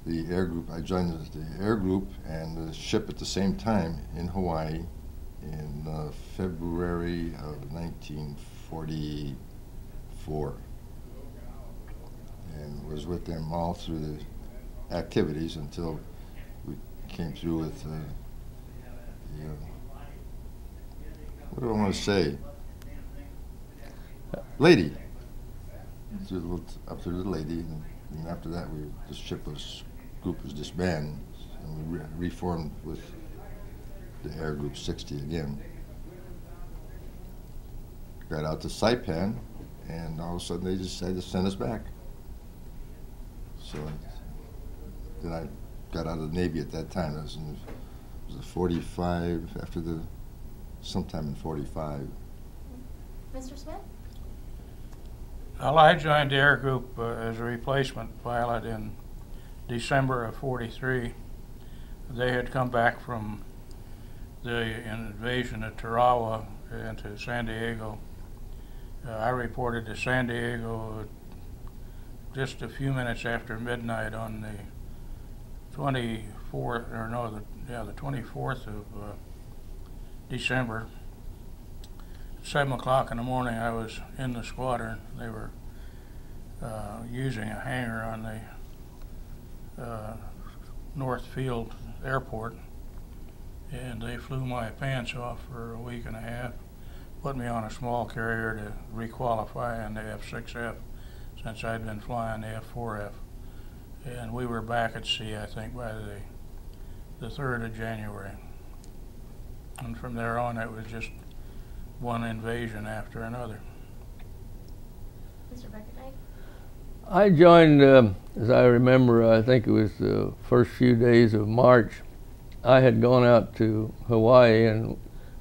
The air group, I joined the air group and the ship at the same time in Hawaii in February of 1944, and was with them all through the activities until we came through with what do I want to say? Leyte, up to the Leyte, and after that the group was disbanded, and we reformed with the Air Group 60 again. Got out to Saipan, and all of a sudden they decided to send us back. So then I got out of the Navy at that time. It was 45, sometime in 45. Mr. Smith? Well, I joined the Air Group as a replacement pilot in December of 43. They had come back from the invasion of Tarawa into San Diego. I reported to San Diego just a few minutes after midnight on the 24th, or no, the 24th of December. 7 o'clock in the morning, I was in the squadron. They were using a hangar on the North Field Airport, and they flew my pants off for a week and a half, put me on a small carrier to requalify on the F-6F, since I'd been flying the F-4F. And we were back at sea, I think, by the 3rd of January. And from there on, it was just one invasion after another. Mr. Beckerdite? I joined, as I remember, I think it was the first few days of March. I had gone out to Hawaii and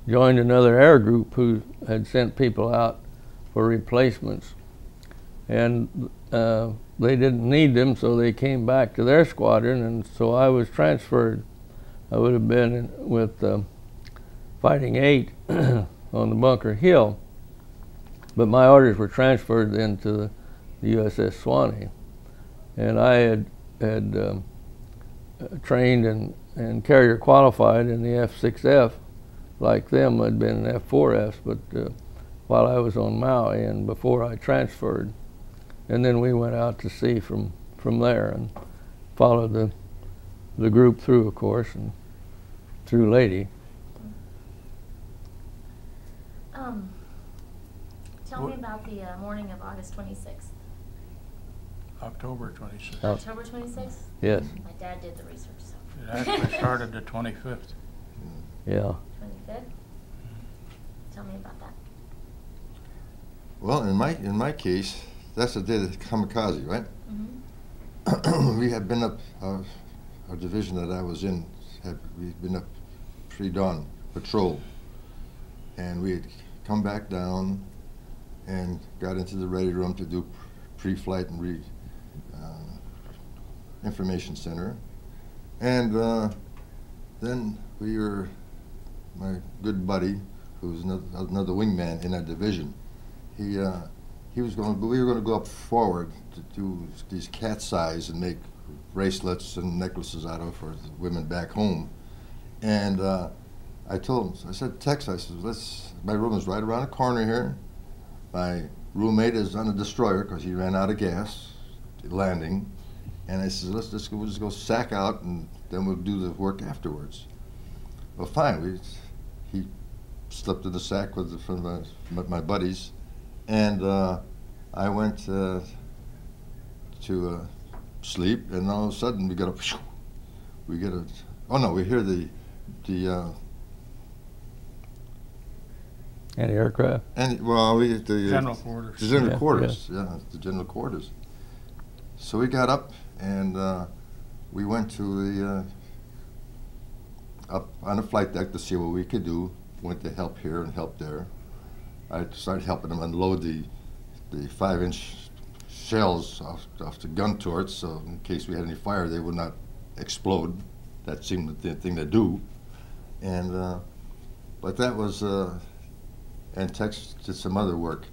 joined another air group who had sent people out for replacements. And they didn't need them, so they came back to their squadron, and so I was transferred. I would have been with Fighting 8 on the Bunker Hill, but my orders were transferred then to the USS Suwannee. And I had trained and carrier qualified in the F-6F. Like them, I'd been in F-4Fs, but while I was on Maui and before I transferred. And then we went out to sea from there and followed the group through, of course, and through Leyte. Tell me about the morning of August 26th. October 26th. October 26th? Yes. My dad did the research, so. It actually started the 25th. Yeah. 25th? Tell me about that. Well, in my case, that's the day of the kamikaze, right? Mm-hmm. We had been up, our division that I was in, we'd been up pre-dawn patrol, and we had come back down and got into the ready room to do pre-flight and information center. And then my good buddy, who was another wingman in that division, we were going to go up forward to do these cat's eyes and make bracelets and necklaces out of for the women back home. And I told him, I said, Tex, I said, my room is right around the corner here. My roommate is on a destroyer because he ran out of gas landing. And I said, we'll just go sack out and then we'll do the work afterwards. Well, fine. He slept in the sack with my buddies. And I went to sleep, and all of a sudden we hear the anti-aircraft. General quarters. The general quarters, yeah. The general quarters. So we got up and we went to up on the flight deck to see what we could do. Went to help here and help there. I started helping them unload the 5-inch shells off the gun turrets, so in case we had any fire, they would not explode. That seemed the thing to do. And but that was and Tex did some other work.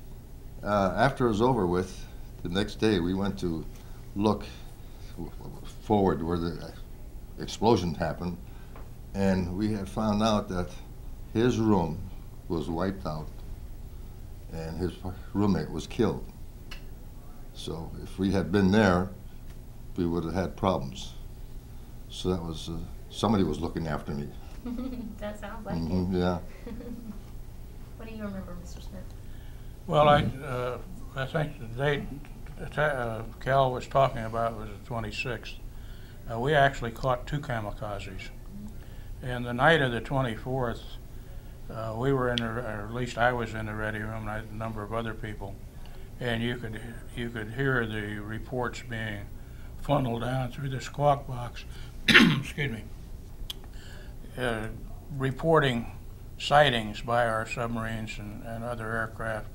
After it was over with, the next day we went to look forward where the explosion happened, and we had found out that his room was wiped out and his roommate was killed. So if we had been there, we would have had problems. So that was, somebody was looking after me. That sounds like Mm-hmm, it. yeah. What do you remember, Mr. Smith? Well, I think the date Cal was talking about was the 26th. We actually caught 2 kamikazes. And the night of the 24th, we were in, or at least I was in the ready room, and a number of other people, and you could hear the reports being funneled down through the squawk box. Excuse me. Reporting sightings by our submarines and other aircraft,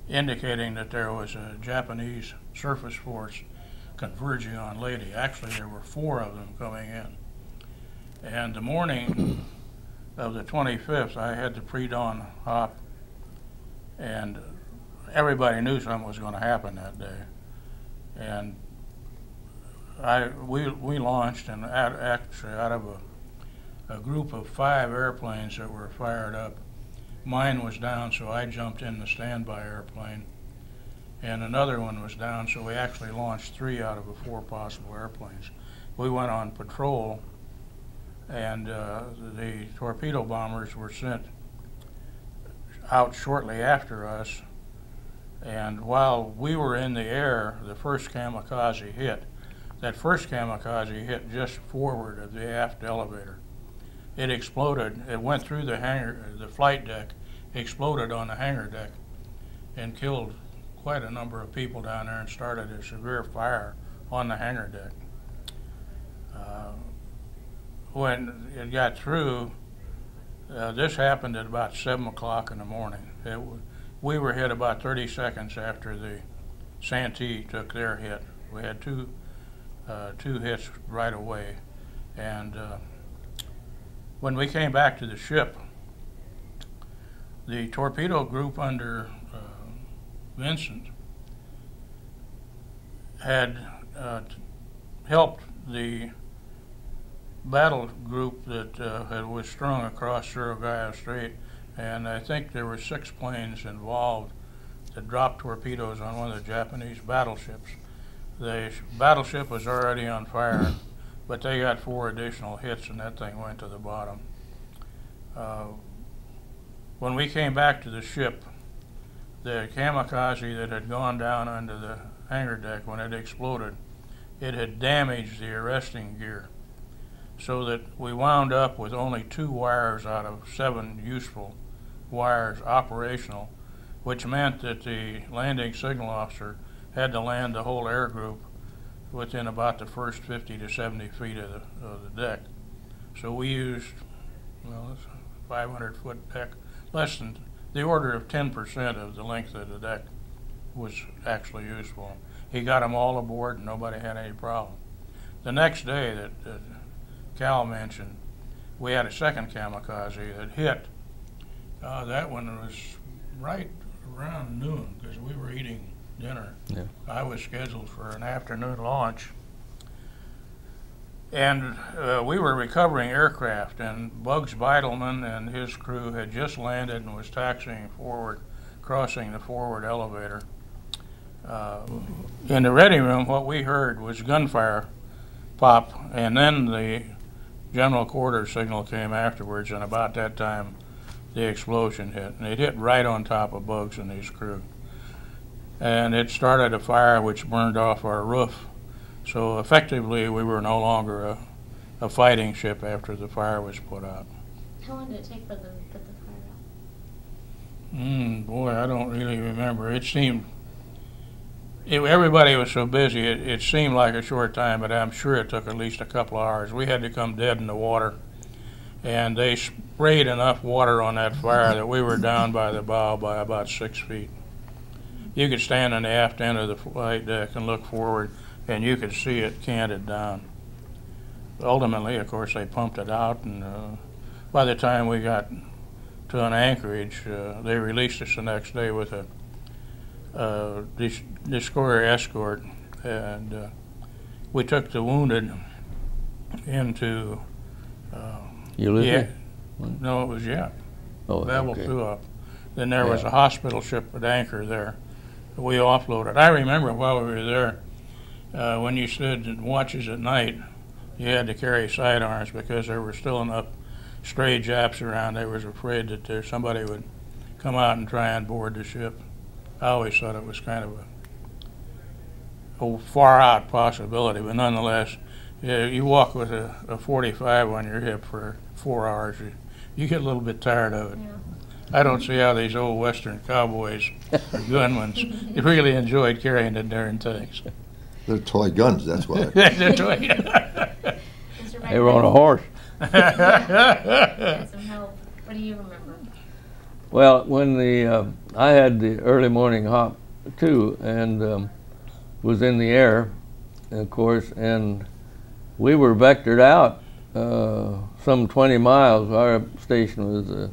indicating that there was a Japanese surface force converging on Leyte. Actually, there were 4 of them coming in. And the morning of the 25th, I had the pre-dawn hop, and everybody knew something was going to happen that day. And we launched, and actually out of a group of 5 airplanes that were fired up, mine was down, so I jumped in the standby airplane, and another one was down, so we actually launched 3 out of the 4 possible airplanes. We went on patrol, and the torpedo bombers were sent out shortly after us, and while we were in the air, the first kamikaze hit. That first kamikaze hit just forward of the aft elevator. It exploded. It went through the hangar, the flight deck, exploded on the hangar deck, and killed quite a number of people down there and started a severe fire on the hangar deck. When it got through, this happened at about 7 o'clock in the morning. We were hit about 30 seconds after the Santee took their hit. We had two hits right away, and when we came back to the ship, the torpedo group under Vincent had helped the battle group that was strung across Surigao Strait, and I think there were 6 planes involved that dropped torpedoes on one of the Japanese battleships. The battleship was already on fire, but they got 4 additional hits, and that thing went to the bottom. When we came back to the ship, the kamikaze that had gone down under the hangar deck, when it exploded, it had damaged the arresting gear, so that we wound up with only 2 wires out of 7 useful wires operational, which meant that the landing signal officer had to land the whole air group within about the first 50 to 70 feet of the deck. So we used, well, it's a 500-foot deck, less than the order of 10% of the length of the deck was actually useful. He got them all aboard and nobody had any problem. The next day that Cal mentioned, we had a second kamikaze that hit. That one was right around noon because we were eating dinner. Yeah. I was scheduled for an afternoon launch, and we were recovering aircraft, and Bugs Beidelman and his crew had just landed and was taxiing forward, crossing the forward elevator. In the ready room, what we heard was gunfire pop, and then the general quarters signal came afterwards, and about that time the explosion hit, and it hit right on top of Bugs and his crew. And it started a fire which burned off our roof. So effectively we were no longer a fighting ship after the fire was put out. How long did it take for them to put the fire out? Boy, I don't really remember. It seemed, everybody was so busy, it seemed like a short time, but I'm sure it took at least a couple of hours. We had to come dead in the water, and they sprayed enough water on that fire that we were down by the bow by about 6 feet. You could stand on the aft end of the flight deck and look forward, and you could see it canted down. Ultimately, of course, they pumped it out, and by the time we got to an anchorage. They released us the next day with a destroyer escort, and we took the wounded into Ulysses? no, it was Oh, Battle okay. of Then there was a hospital ship at anchor there. We offloaded. I remember while we were there, when you stood in watches at night, you had to carry sidearms because there were still enough stray Japs around. They was afraid that somebody would come out and try and board the ship. I always thought it was kind of a far out possibility, but nonetheless, you walk with a 45 on your hip for 4 hours. You get a little bit tired of it. Yeah. I don't see how these old Western cowboys or gunmen really enjoyed carrying the darn things. They're toy guns, that's why. They're doing it. Mr. They were on a horse. Had some help. What do you remember? Well, when I had the early morning hop too, and was in the air, of course, and we were vectored out some 20 miles. Our station was a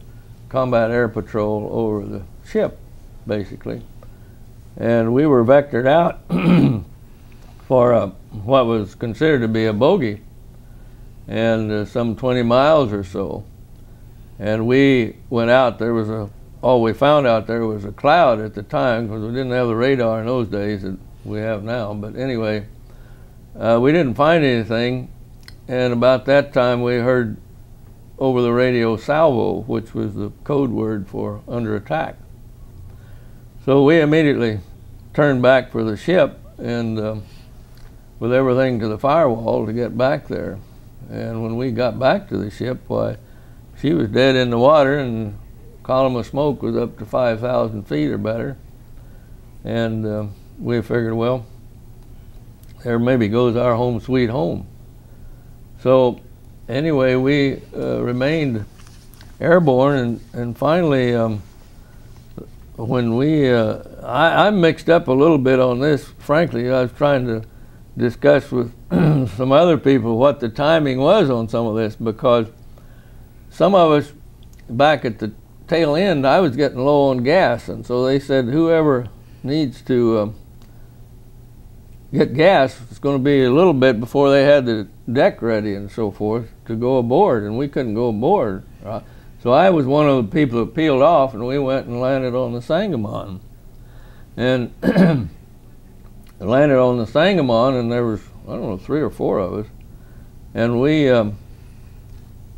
combat air patrol over the ship, basically, and we were vectored out for what was considered to be a bogey, and some 20 miles or so. And we went out. There was we found out there was a cloud at the time, because we didn't have the radar in those days that we have now. But anyway, we didn't find anything. And about that time, we heard over the radio salvo, which was the code word for under attack. So we immediately turned back for the ship, and with everything to the firewall to get back there. And when we got back to the ship, why, she was dead in the water, and column of smoke was up to 5,000 feet or better. And we figured, well, there maybe goes our home sweet home. So anyway, we remained airborne, and finally, when we, I mixed up a little bit on this, frankly. I was trying to discuss with some other people what the timing was on some of this, because some of us back at the tail end, I was getting low on gas, and so they said whoever needs to get gas, it's going to be a little bit before they had the deck ready and so forth to go aboard, and we couldn't go aboard. So I was one of the people that peeled off, and we went and landed on the Sangamon. And landed on the Sangamon, and there was, I don't know, 3 or 4 of us, and we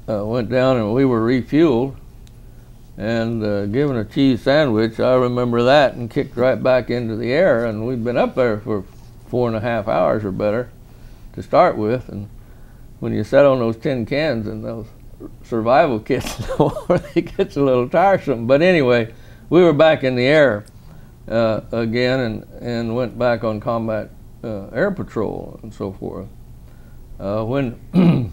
went down and we were refueled and given a cheese sandwich. I remember that, and kicked right back into the air, and we'd been up there for 4.5 hours or better to start with. And when you set on those tin cans and those survival kits, it gets a little tiresome. But anyway, we were back in the air again, and went back on combat air patrol and so forth. When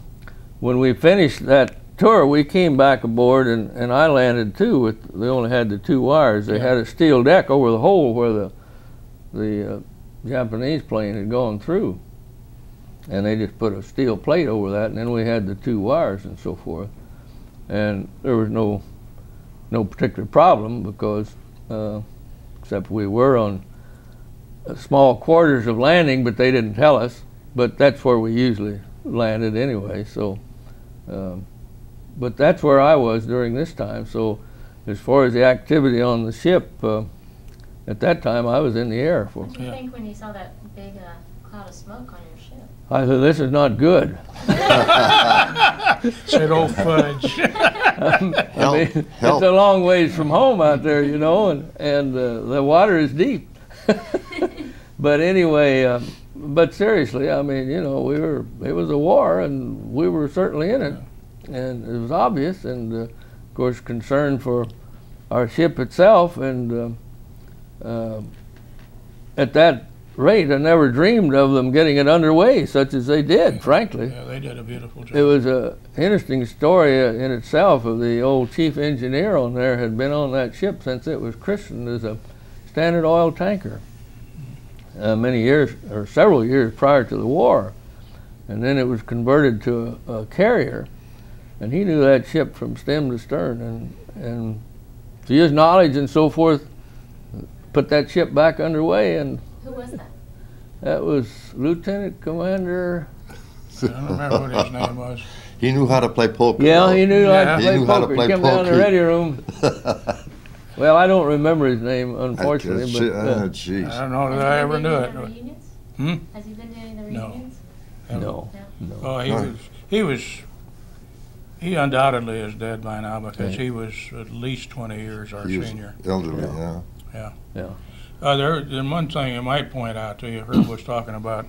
when we finished that tour, we came back aboard, and I landed too. They only had the 2 wires. They had a steel deck over the hole where the Japanese plane had gone through, and they just put a steel plate over that, and then we had the 2 wires and so forth. And there was no particular problem, because except we were on small quarters of landing, but they didn't tell us. But that's where we usually landed anyway. So, but that's where I was during this time. So, as far as the activity on the ship, at that time I was in the air. What did you think when you saw that big cloud of smoke on your ship? I said, this is not good. Said, oh fudge. I mean, it's a long ways from home out there, you know, and the water is deep. But anyway, but seriously, I mean, you know, it was a war, and we were certainly in it, and it was obvious, and of course concern for our ship itself, and at that rate, I never dreamed of them getting it underway such as they did, frankly. Yeah, they did a beautiful job. It was an interesting story in itself. Of the old chief engineer on there had been on that ship since it was christened as a Standard Oil tanker, many years, or several years prior to the war. And then it was converted to a carrier. and he knew that ship from stem to stern, and to his knowledge and so forth, put that ship back underway. And Who was that? that was Lieutenant Commander. I don't remember what his name was. He knew how to play poker. Yeah, though. he knew how to He play knew how to poker. play He come down to the poker. ready room. Well, I don't remember his name, unfortunately. But Jeez. I don't know Has that I he ever been knew to it. any of the reunions? Hmm? Has he been to any of the No. reunions? no, no. Oh, he undoubtedly is dead by now because Yeah. he was at least 20 years our He was senior. elderly, Yeah. yeah. Yeah. There's one thing I might point out to you. Herb was talking about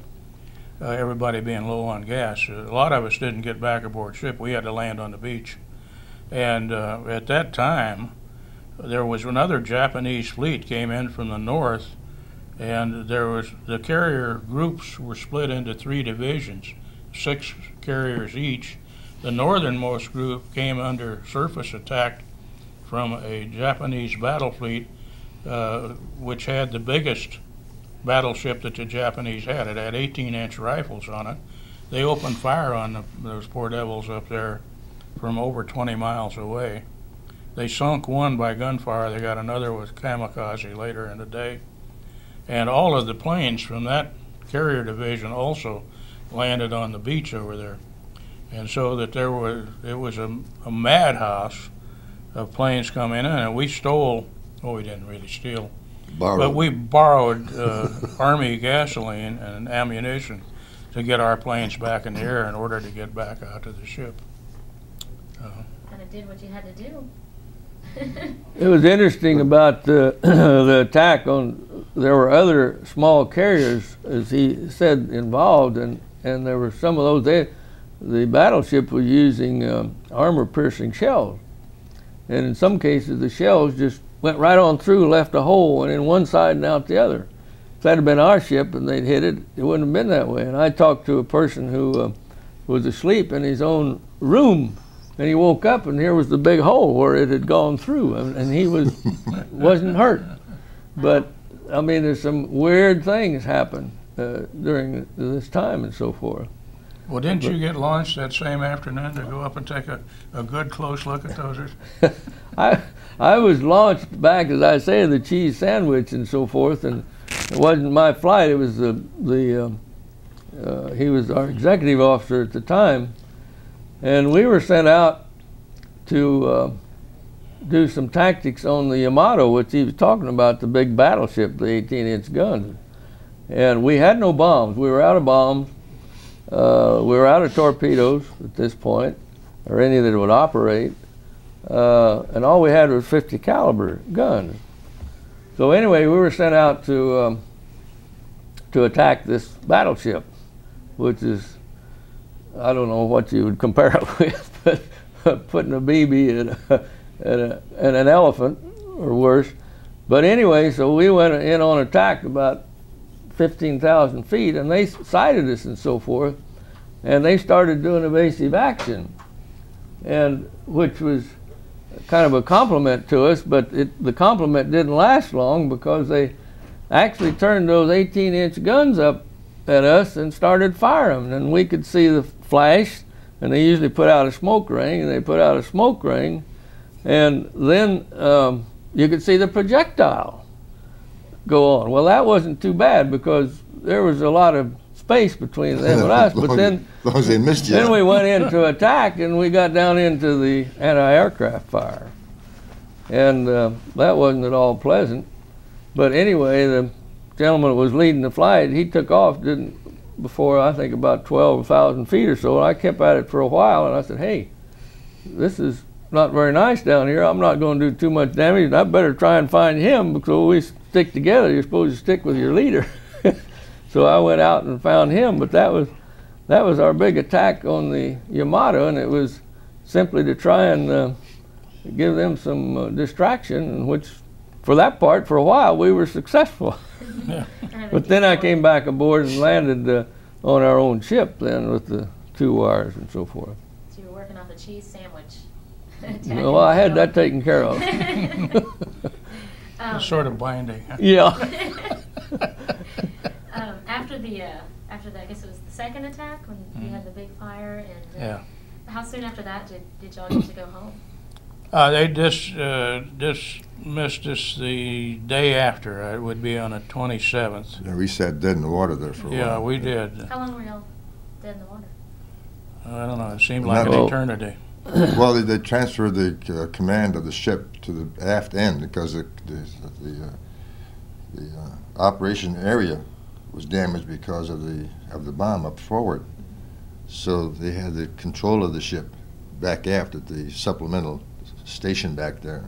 everybody being low on gas. A lot of us didn't get back aboard ship. We had to land on the beach. And at that time, there was another Japanese fleet came in from the north, and the carrier groups were split into 3 divisions, 6 carriers each. The northernmost group came under surface attack from a Japanese battle fleet, which had the biggest battleship that the Japanese had. It had 18-inch rifles on it. They opened fire on those poor devils up there from over 20 miles away. They sunk one by gunfire. They got another with kamikaze later in the day. And all of the planes from that carrier division also landed on the beach over there. And so that it was a madhouse of planes coming in, and we stole, we didn't really steal, Borrowed. but we borrowed Army gasoline and ammunition to get our planes back in the air in order to get back out to the ship. Kind of did what you had to do. It was interesting about the the attack on. There were other small carriers, as he said, involved, and there were some of those. The battleship was using armor-piercing shells, and in some cases the shells just went right on through, left a hole, and in one side and out the other. If that had been our ship and they'd hit it, it wouldn't have been that way. And I talked to a person who was asleep in his own room, and he woke up and here was the big hole where it had gone through, and he wasn't hurt. But I mean, there's some weird things happen during this time and so forth. Well, didn't you get launched that same afternoon to go up and take a good close look at those? I was launched back, as I say, the cheese sandwich and so forth, and it wasn't my flight. It was he was our executive officer at the time, and we were sent out to do some tactics on the Yamato, which he was talking about, the big battleship, the 18-inch guns. And we had no bombs. We were out of bombs. We were out of torpedoes at this point, or any that would operate, and all we had was 50 caliber guns. So anyway, we were sent out to attack this battleship, which is, I don't know what you would compare it with, but putting a BB at an elephant or worse. But anyway, so we went in on attack about 15,000 feet, and they sighted us and so forth, and they started doing evasive action, and which was kind of a compliment to us, but the compliment didn't last long because they actually turned those 18-inch guns up at us and started firing, and we could see the flash, and they usually put out a smoke ring, and they put out a smoke ring, and then you could see the projectile go on. Well, that wasn't too bad because there was a lot of space between them and us. But then, as long as they missed you. Then we went into attack, and we got down into the anti-aircraft fire, and that wasn't at all pleasant. But anyway, the gentleman that was leading the flight, he took off before I think about 12,000 feet or so, and I kept at it for a while, and I said, "Hey, this is not very nice down here. I'm not going to do too much damage, and I better try and find him because we stick together. You're supposed to stick with your leader." So I went out and found him, but that was our big attack on the Yamato, and it was simply to try and give them some distraction, which for that part, for a while, we were successful. Yeah. But then I came back aboard and landed on our own ship then with the 2 wires and so forth. So you were working on the cheese sandwich. Well, I had that taken care of. It's sort of binding. Yeah. After the I guess it was the second attack when you had the big fire, and Yeah. How soon after that did y'all get to go home? They dismissed us the day after. It would be on the 27th. Yeah, we sat dead in the water there for a while. Yeah, we did. How long were y'all dead in the water? I don't know. It seemed like Not- an eternity. Well, they transferred the command of the ship to the aft end because the operation area was damaged because of the bomb up forward. So they had the control of the ship back aft at the supplemental station back there.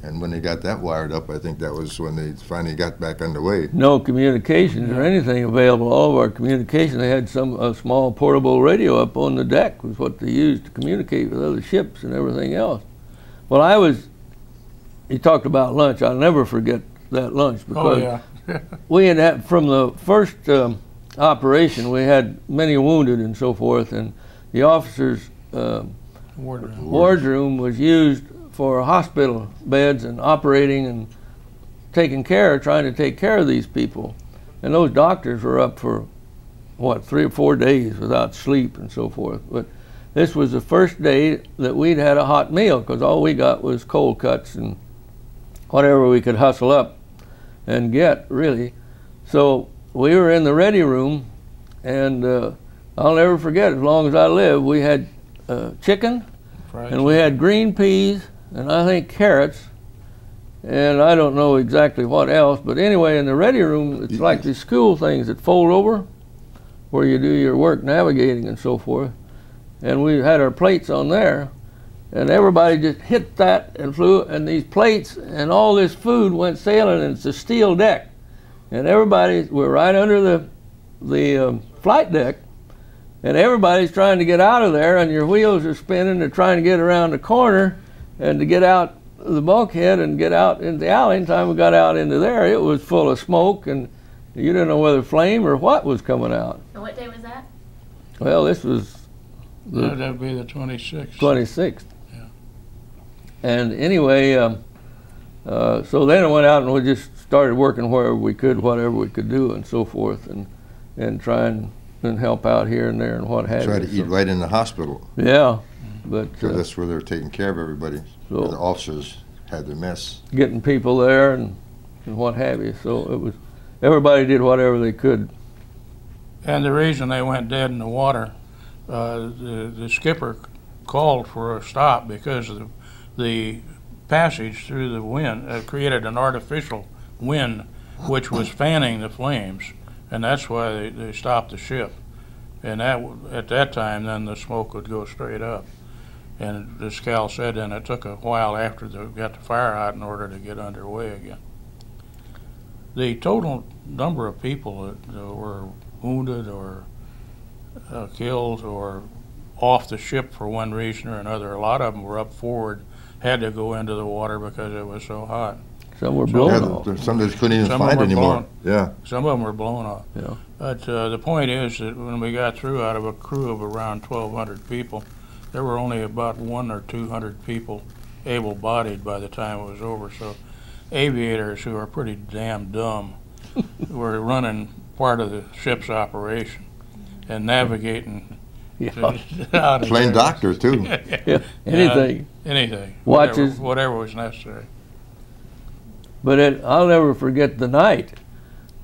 And when they got that wired up, I think that was when they finally got back underway. No communications or anything available. All of our communication, they had a small portable radio up on the deck was what they used to communicate with other ships and everything else. Well, you talked about lunch. I'll never forget that lunch because we had from the first operation, we had many wounded and so forth, and the officers' wardroom was used for hospital beds and operating and trying to take care of these people. And those doctors were up for, what, 3 or 4 days without sleep and so forth. But this was the first day that we'd had a hot meal because all we got was cold cuts and whatever we could hustle up and get, really. So we were in the ready room, and I'll never forget, as long as I live, we had chicken, and we had green peas, and I think carrots, and I don't know exactly what else, but anyway, in the ready room, it's like these school things that fold over, where you do your work navigating and so forth, and we had our plates on there, and everybody just hit that and flew, and these plates and all this food went sailing, and it's a steel deck, and we're right under the flight deck, and everybody's trying to get out of there, and your wheels are spinning. They're trying to get around the corner and to get out the bulkhead and get out into the alley. And time we got out into there, it was full of smoke, and you didn't know whether flame or what was coming out. And what day was that? Well, this was That would be the 26th. 26th. Yeah. And anyway, so then I went out and we just started working wherever we could, whatever we could do, and so forth, and try and help out here and there and what have you. Try to eat right in the hospital. Yeah, but So that's where they were taking care of everybody. So where the officers had their mess. getting people there and what have you. So it was, everybody did whatever they could. And the reason they went dead in the water, the skipper called for a stop because of the passage through the wind created an artificial wind which was fanning the flames, and that's why they stopped the ship. And that, at that time, then the smoke would go straight up. And as Cal said, then it took a while after they got the fire out in order to get underway again. The total number of people that were wounded or killed or off the ship for one reason or another, a lot of them were up forward, had to go into the water because it was so hot. Some were blown Yeah, off. some they couldn't even Some find of them were anymore. blown. Yeah. Some of them were blown off. Yeah. But the point is that when we got through, out of a crew of around 1,200 people, there were only about 100 or 200 people able-bodied by the time it was over. So aviators who are pretty damn dumb were running part of the ship's operation and navigating out of Plain there. doctor, too. Yeah, anything. Anything. Watches. Whatever was necessary. But I'll never forget the night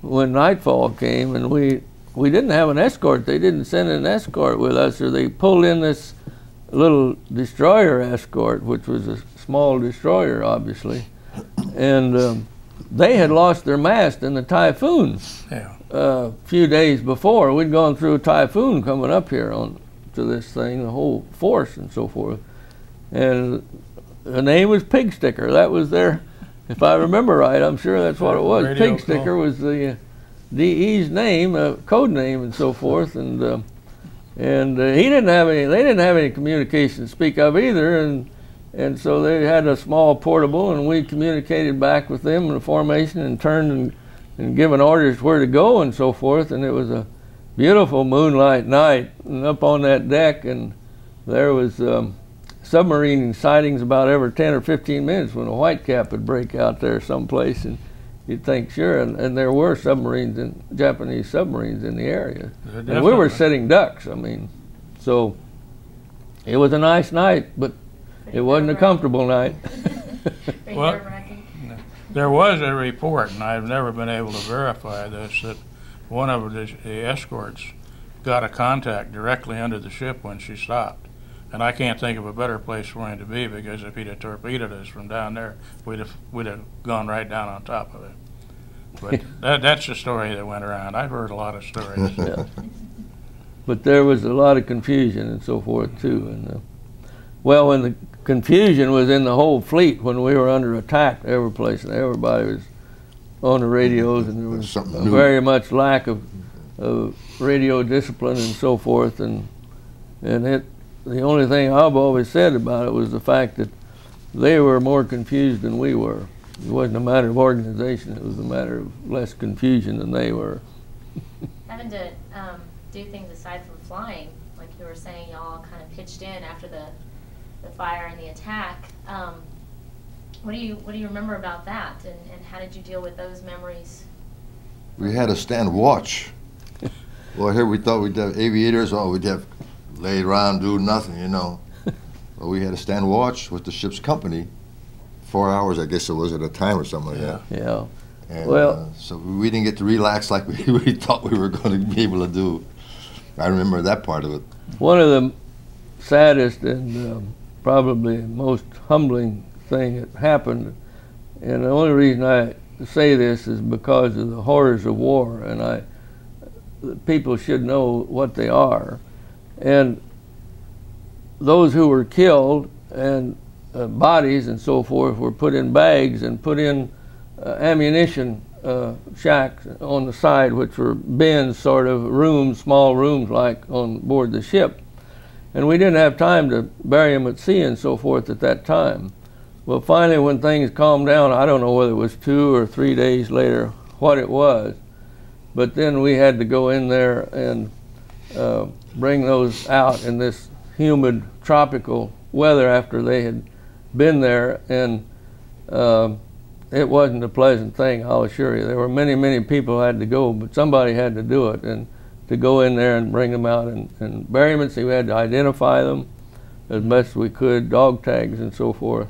when nightfall came, and we didn't have an escort. They didn't send an escort with us, or they pulled in this little destroyer escort, which was a small destroyer, obviously. And they had lost their mast in the typhoon a few days before. We'd gone through a typhoon coming up here to this thing, the whole force and so forth. And the name was Pig Sticker. That was their, if I remember right, I'm sure that's what it was. Radio Pig Sticker was the DE's name, code name and so forth. And he didn't have any, they didn't have any communication to speak of either. And so they had a small portable, and we communicated back with them in the formation and turned and given orders where to go and so forth. And it was a beautiful moonlight night, and up on that deck, and there was submarine sightings about every 10 or 15 minutes when a whitecap would break out there someplace, and you'd think, sure, and there were submarines, Japanese submarines in the area. And we were sitting ducks, I mean, so It was a nice night, but Pretty it wasn't a nerve-wracking. comfortable night. Pretty Well- nerve-wracking. There was a report, and I've never been able to verify this, that one of the escorts got a contact directly under the ship when she stopped. And I can't think of a better place for him to be, because if he'd have torpedoed us from down there, we'd have gone right down on top of it. But that's the story that went around. I've heard a lot of stories. Yeah. But there was a lot of confusion and so forth too. And well, when the confusion was in the whole fleet, when we were under attack every place, and everybody was on the radios, and there was Something new. very much lack of radio discipline and so forth. And the only thing I've always said about it was the fact that they were more confused than we were. It wasn't a matter of organization, it was a matter of less confusion than they were. Having to do things aside from flying, like you were saying, y'all kind of pitched in after the fire and the attack. What do you remember about that, and how did you deal with those memories? We had to stand watch. Well, here we thought we'd have aviators, or we'd have lay around, do nothing, you know. But we had to stand watch with the ship's company, 4 hours, I guess it was at a time or something like that. Yeah. And, Well- so we didn't get to relax like we thought we were going to be able to do. I remember that part of it. One of the saddest and probably most humbling thing that happened, and the only reason I say this is because of the horrors of war, and people should know what they are. And those who were killed and bodies and so forth were put in bags and put in ammunition shacks on the side, which were bins, sort of rooms, small rooms like on board the ship. And we didn't have time to bury them at sea and so forth at that time. Well, finally, when things calmed down, I don't know whether it was 2 or 3 days later, what it was, but then we had to go in there and bring those out in this humid tropical weather after they had been there, and it wasn't a pleasant thing, I'll assure you. There were many, many people who had to go, but somebody had to do it, and to go in there and bring them out and bury them, and so we had to identify them as best we could, dog tags and so forth.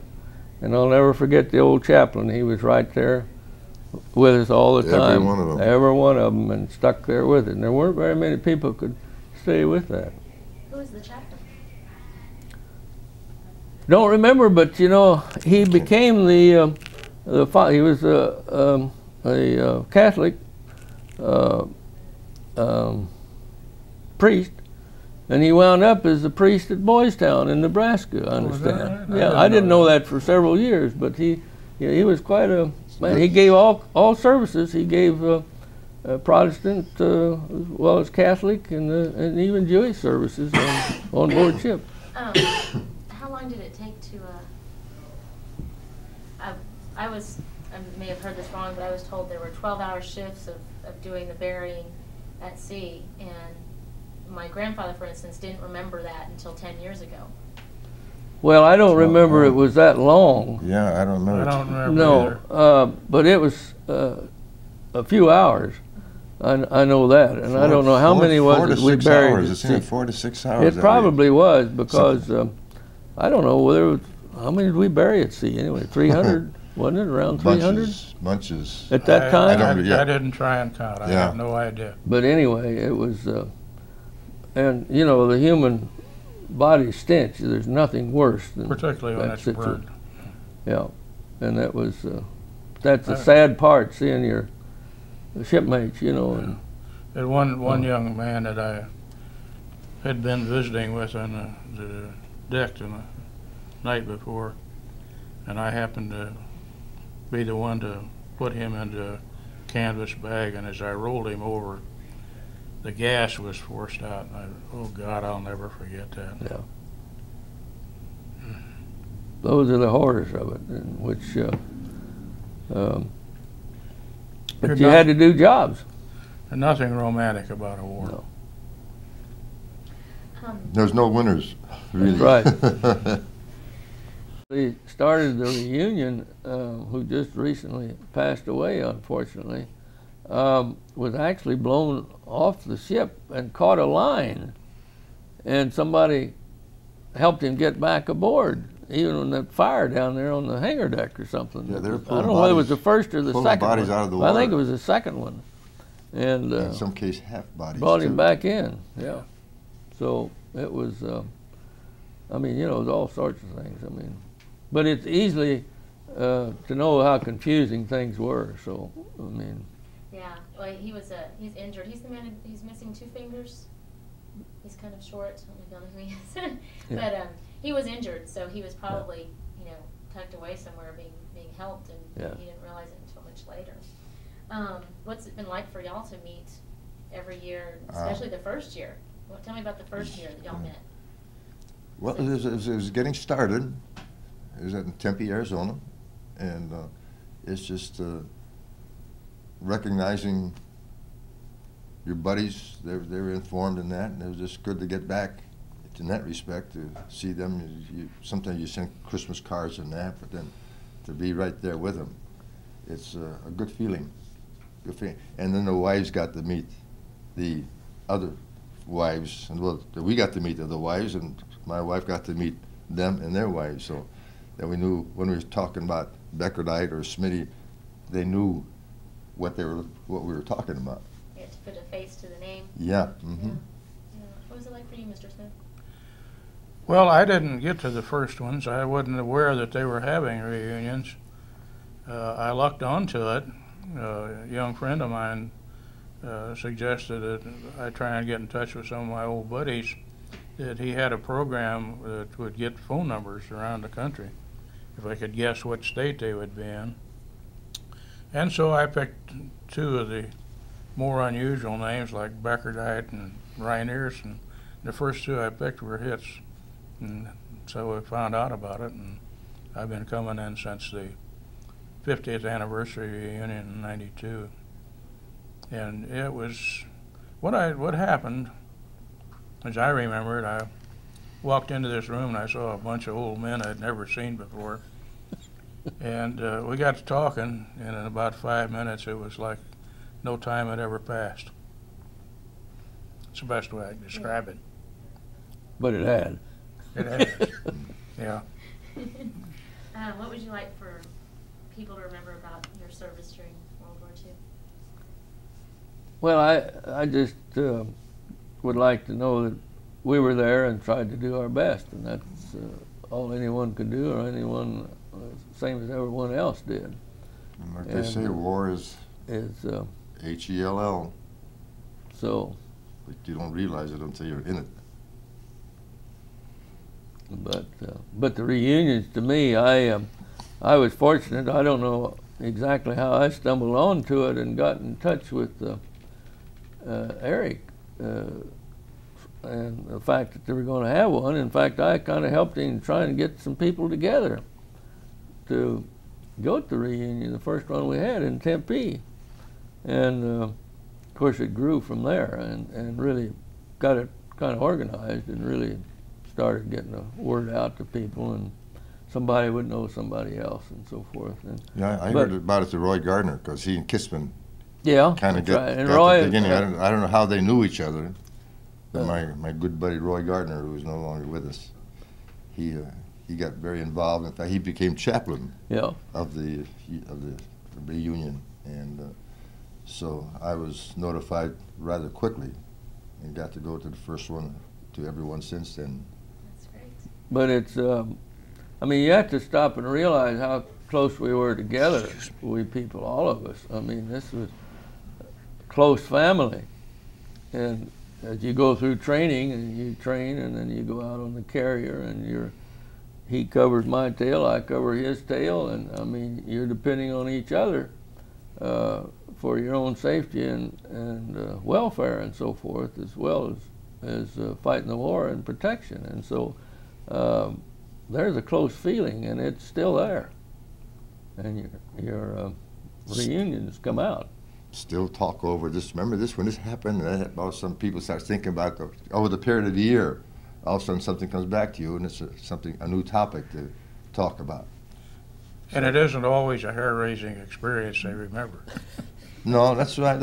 And I'll never forget the old chaplain. He was right there with us all the time. Every one of them. Every one of them, and stuck there with it. And there weren't very many people who could stay with that. Who was the chaplain? Don't remember, but you know, he became he was a Catholic priest, and he wound up as the priest at Boys Town in Nebraska, I understand. right? Yeah, I didn't know that for several years, but he was quite a man. He gave all services. He gave Protestant as well as Catholic and even Jewish services on board ship. How long did it take to? I may have heard this wrong, but I was told there were 12-hour shifts of doing the burying at sea, and my grandfather, for instance, didn't remember that until 10 years ago. Well, I don't remember it was that long. Yeah, I don't remember. I don't remember either. No, but it was a few hours. I know that, and I don't know how many was it we buried. Hours. It's in 4 to 6 hours. It probably was, because I don't know whether it was, how many did we bury at sea anyway? 300, wasn't it? Around 300 Bunches. at that time. I didn't try and count. I have no idea. But anyway, it was, and you know, the human body stench. There's nothing worse than Particularly when that it's burned. Yeah, and that was that's the sad part, seeing your shipmates, you know. And There's one young man that I had been visiting with on the deck the night before, and I happened to be the one to put him into a canvas bag, and as I rolled him over, the gas was forced out. And oh God, I'll never forget that. yeah, those are the horrors of it, in which but you had to do jobs. There's nothing romantic about a war. No. There's no winners, really. Right. We started the reunion, who just recently passed away, unfortunately, was actually blown off the ship and caught a line, and somebody helped him get back aboard, even on that fire down there on the hangar deck or something. Yeah, they were I pulling don't know whether it was bodies- the first or the pulling second bodies one. out of the Well, I think it water. was the second one. And In some case, half bodies. brought him too. back in, yeah. So it was, I mean, you know, it was all sorts of things. I mean, but it's easily to know how confusing things were. So, I mean, Yeah, well, he's injured. He's the man, he's missing 2 fingers. He's kind of short, I don't know if you know who he is. Yeah. But he was injured, so he was probably, you know, tucked away somewhere being helped, and Yeah. he didn't realize it until much later. What's it been like for y'all to meet every year, especially the first year? Well, tell me about the first year that y'all met. Well, it was getting started. It was in Tempe, Arizona, and it's just recognizing your buddies. They were informed in that, and it was just good to get back in that respect, to see them. Sometimes you send Christmas cards and that, but then to be right there with them, it's a good feeling. Good feeling. And then the wives got to meet the other wives, and well, we got to meet the other wives, and my wife got to meet them and their wives. So that we knew when we were talking about Beckerdite or Smitty, they knew what we were talking about. You had to put a face to the name. Yeah. Yeah. Mm-hmm. Yeah. What was it like for you, Mr. Smith? Well, I didn't get to the first ones. I wasn't aware that they were having reunions. I lucked onto it. A young friend of mine suggested that I try and get in touch with some of my old buddies, that he had a program that would get phone numbers around the country if I could guess what state they would be in. And so I picked 2 of the more unusual names, like Beckerdite and Rainiers, and the first 2 I picked were hits. And so I found out about it, and I've been coming in since the 50th anniversary reunion in '92. And it was, what happened, as I remember it, I walked into this room and I saw a bunch of old men I'd never seen before. And we got to talking, and in about 5 minutes it was like no time had ever passed. It's the best way I can describe it. but it had. It has. Yeah. What would you like for people to remember about your service during World War II? Well, I just would like to know that we were there and tried to do our best, and that's all anyone could do, or anyone, same as everyone else did. And like they say, war is H-E-L-L. So, But you don't realize it until you're in it. but the reunions, to me, I was fortunate. I don't know exactly how I stumbled onto it and got in touch with Eric, and the fact that they were going to have one. In fact, I kind of helped him trying to get some people together to go to the reunion, the first one we had in Tempe. And of course it grew from there, and really got it kind of organized, and really started getting the word out to people, and somebody would know somebody else and so forth. And Yeah, I heard about it to Roy Gardner, because he and Kissman yeah, kind of that's got right. And the Roy, beginning. I don't know how they knew each other. But my good buddy Roy Gardner, who is no longer with us, he got very involved. In fact, he became chaplain yeah, of the reunion, and so I was notified rather quickly, and got to go to the first one, to everyone since then. That's great. but it's, I mean, you have to stop and realize how close we were together, we people, all of us. I mean, this was a close family. And as you go through training, and you train, and then you go out on the carrier, and he covers my tail, I cover his tail, and I mean, you're depending on each other for your own safety and welfare and so forth, as well as fighting the war and protection. And so there's a close feeling, and it's still there. And your reunions come out. Still talk over this. Remember this when this happened? And all of a sudden people start thinking about over the period of the year. All of a sudden something comes back to you, and it's a new topic to talk about. And it isn't always a hair-raising experience, they remember. No, that's right.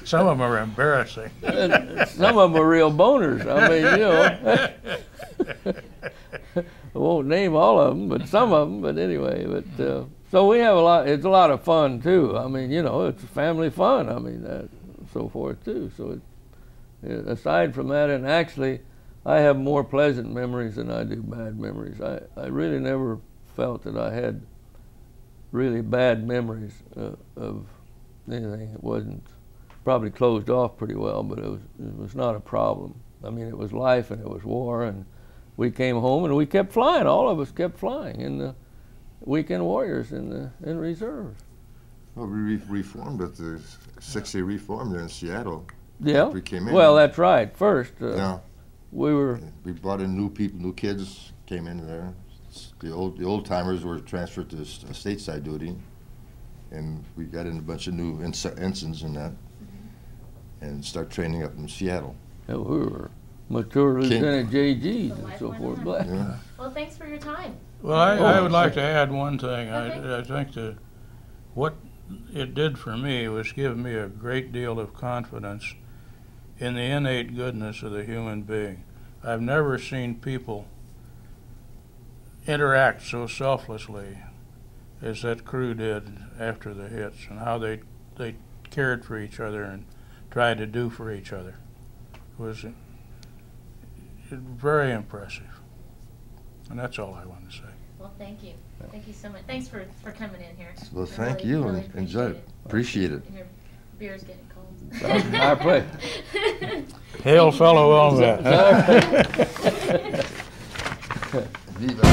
Some of them are embarrassing. Some of them are real boners. I mean, you know. I won't name all of them, but some of them. But anyway, so we have a lot. It's a lot of fun too. I mean, you know, it's family fun. I mean, so forth too. So aside from that, and actually, I have more pleasant memories than I do bad memories. I really never felt that I had really bad memories of anything. It wasn't probably closed off pretty well, but it was not a problem. I mean, it was life and it was war, and we came home and we kept flying. All of us kept flying in the weekend warriors in reserves. Well, we reformed at the 6A reform there in Seattle. Yeah. We came in. Well, that's right. First, yeah. We brought in new people, new kids came in there. The old timers were transferred to stateside duty, and we got in a bunch of new ensigns in that, and start training up in Seattle. Yeah, we were mature Lieutenant JGs and so forth. Yeah. Well, thanks for your time. Well, I would like to add one thing. Okay. I think that what it did for me was give me a great deal of confidence in the innate goodness of the human being. I've never seen people interact so selflessly as that crew did after the hits, and how they cared for each other and tried to do for each other. It was very impressive. And that's all I want to say. Well, thank you. Thank you so much. Thanks for coming in here. Well, thank you. Really Enjoy it. Appreciate it. And your beer's getting cold. Our pleasure. Hail fellow Wombat. Viva.